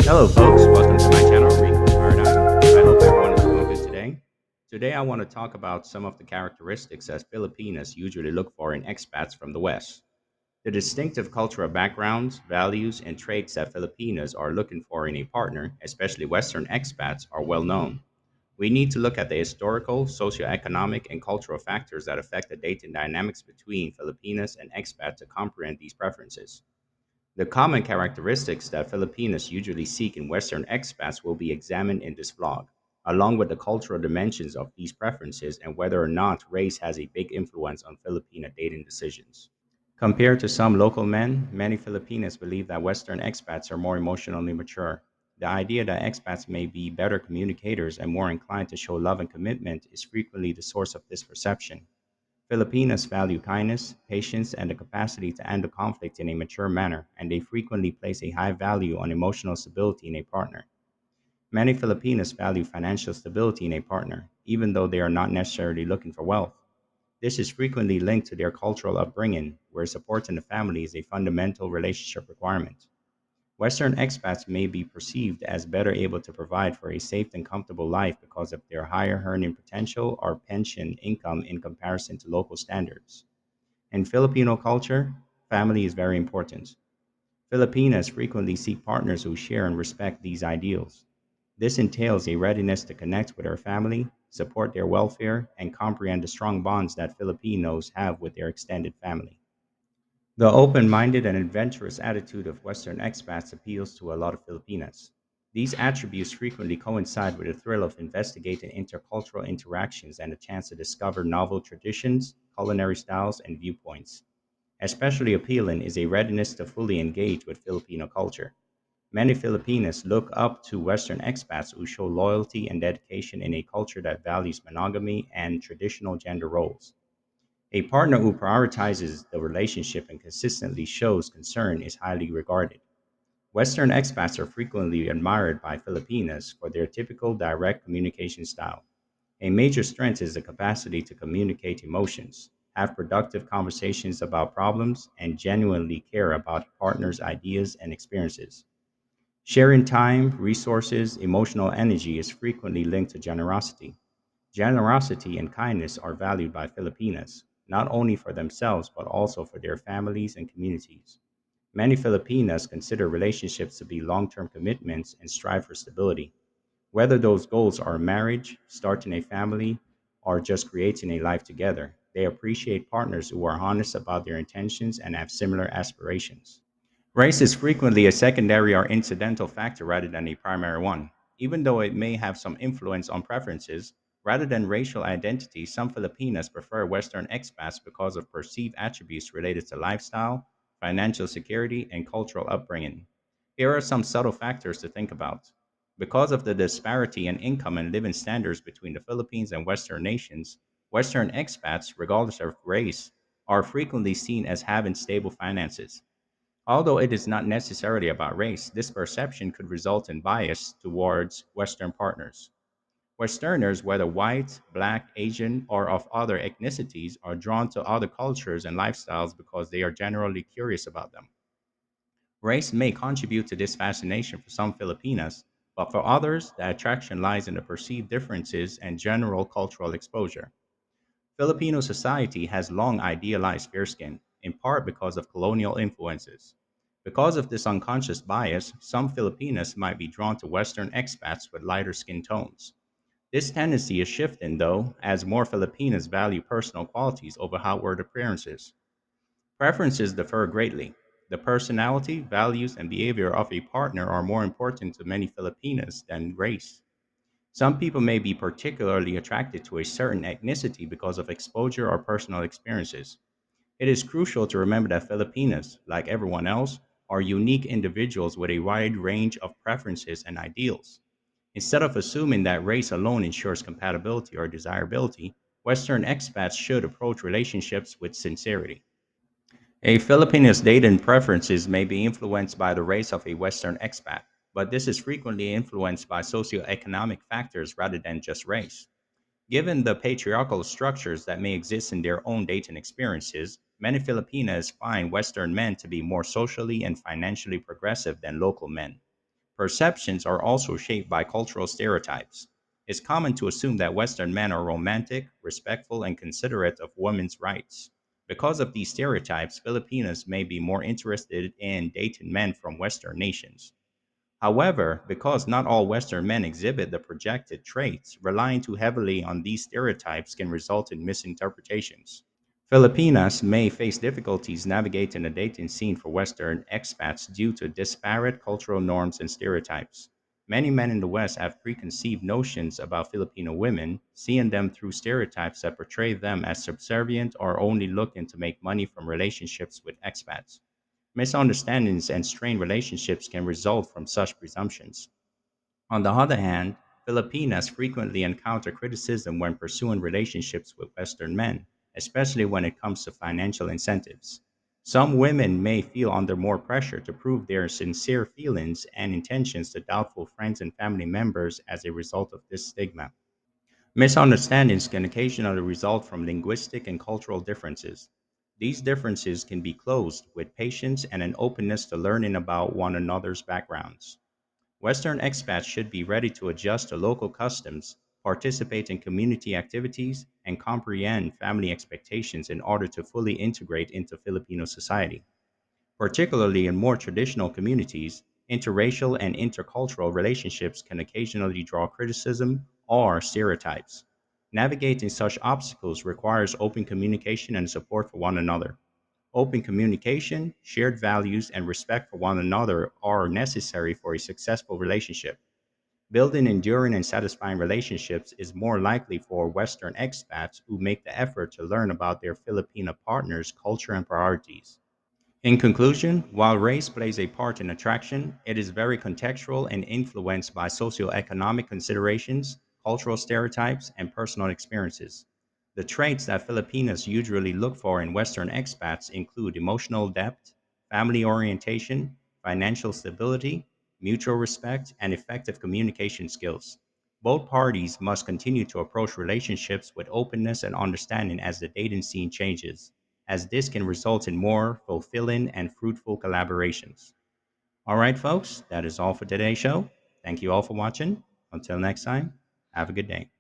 Hello, folks. Welcome to my channel, Rico's Paradigm. I hope everyone is doing good today. Today, I want to talk about some of the characteristics that Filipinos usually look for in expats from the West. The distinctive cultural backgrounds, values, and traits that Filipinos are looking for in a partner, especially Western expats, are well known. We need to look at the historical, socioeconomic, and cultural factors that affect the dating dynamics between Filipinos and expats to comprehend these preferences. The common characteristics that Filipinos usually seek in Western expats will be examined in this vlog, along with the cultural dimensions of these preferences and whether or not race has a big influence on Filipino dating decisions. Compared to some local men, many Filipinos believe that Western expats are more emotionally mature. The idea that expats may be better communicators and more inclined to show love and commitment is frequently the source of this perception. Filipinos value kindness, patience, and the capacity to handle conflict in a mature manner, and they frequently place a high value on emotional stability in a partner. Many Filipinos value financial stability in a partner, even though they are not necessarily looking for wealth. This is frequently linked to their cultural upbringing, where support in the family is a fundamental relationship requirement. Western expats may be perceived as better able to provide for a safe and comfortable life because of their higher earning potential or pension income in comparison to local standards. In Filipino culture, family is very important. Filipinas frequently seek partners who share and respect these ideals. This entails a readiness to connect with their family, support their welfare, and comprehend the strong bonds that Filipinos have with their extended family. The open minded and adventurous attitude of Western expats appeals to a lot of Filipinas. These attributes frequently coincide with the thrill of investigating intercultural interactions and the chance to discover novel traditions, culinary styles, and viewpoints. Especially appealing is a readiness to fully engage with Filipino culture. Many Filipinos look up to Western expats who show loyalty and dedication in a culture that values monogamy and traditional gender roles. A partner who prioritizes the relationship and consistently shows concern is highly regarded. Western expats are frequently admired by Filipinos for their typical direct communication style. A major strength is the capacity to communicate emotions, have productive conversations about problems, and genuinely care about a partner's ideas and experiences. Sharing time, resources, emotional energy is frequently linked to generosity. Generosity and kindness are valued by Filipinos, not only for themselves but also for their families and communities. Many Filipinos consider relationships to be long term commitments and strive for stability. Whether those goals are marriage, starting a family, or just creating a life together, they appreciate partners who are honest about their intentions and have similar aspirations. Race is frequently a secondary or incidental factor rather than a primary one. Even though it may have some influence on preferences, rather than racial identity, some Filipinos prefer Western expats because of perceived attributes related to lifestyle, financial security, and cultural upbringing. Here are some subtle factors to think about. Because of the disparity in income and living standards between the Philippines and Western nations, Western expats, regardless of race, are frequently seen as having stable finances. Although it is not necessarily about race, this perception could result in bias towards Western partners. Westerners, whether white, black, Asian, or of other ethnicities, are drawn to other cultures and lifestyles because they are generally curious about them. Race may contribute to this fascination for some Filipinas, but for others, the attraction lies in the perceived differences and general cultural exposure. Filipino society has long idealized fair skin, in part because of colonial influences. Because of this unconscious bias, some Filipinos might be drawn to Western expats with lighter skin tones. This tendency is shifting, though, as more Filipinos value personal qualities over outward appearances. Preferences differ greatly. The personality, values, and behavior of a partner are more important to many Filipinos than race. Some people may be particularly attracted to a certain ethnicity because of exposure or personal experiences. It is crucial to remember that Filipinos, like everyone else, are unique individuals with a wide range of preferences and ideals. Instead of assuming that race alone ensures compatibility or desirability, Western expats should approach relationships with sincerity. A Filipino's dating preferences may be influenced by the race of a Western expat, but this is frequently influenced by socioeconomic factors rather than just race. Given the patriarchal structures that may exist in their own dating experiences, many Filipinas find Western men to be more socially and financially progressive than local men. Perceptions are also shaped by cultural stereotypes. It's common to assume that Western men are romantic, respectful, and considerate of women's rights. Because of these stereotypes, Filipinos may be more interested in dating men from Western nations. However, because not all Western men exhibit the projected traits, relying too heavily on these stereotypes can result in misinterpretations. Filipinas may face difficulties navigating the dating scene for Western expats due to disparate cultural norms and stereotypes. Many men in the West have preconceived notions about Filipino women, seeing them through stereotypes that portray them as subservient or only looking to make money from relationships with expats. Misunderstandings and strained relationships can result from such presumptions. On the other hand, Filipinas frequently encounter criticism when pursuing relationships with Western men, especially when it comes to financial incentives. Some women may feel under more pressure to prove their sincere feelings and intentions to doubtful friends and family members as a result of this stigma. Misunderstandings can occasionally result from linguistic and cultural differences. These differences can be closed with patience and an openness to learning about one another's backgrounds. Western expats should be ready to adjust to local customs, participate in community activities, and comprehend family expectations in order to fully integrate into Filipino society. Particularly in more traditional communities, interracial and intercultural relationships can occasionally draw criticism or stereotypes. Navigating such obstacles requires open communication and support for one another. Open communication, shared values, and respect for one another are necessary for a successful relationship. Building enduring and satisfying relationships is more likely for Western expats who make the effort to learn about their Filipino partner's culture and priorities. In conclusion, while race plays a part in attraction, it is very contextual and influenced by socioeconomic considerations, cultural stereotypes, and personal experiences. The traits that Filipinos usually look for in Western expats include emotional depth, family orientation, financial stability, mutual respect, and effective communication skills. Both parties must continue to approach relationships with openness and understanding as the dating scene changes, as this can result in more fulfilling and fruitful collaborations. All right, folks, that is all for today's show. Thank you all for watching. Until next time, have a good day.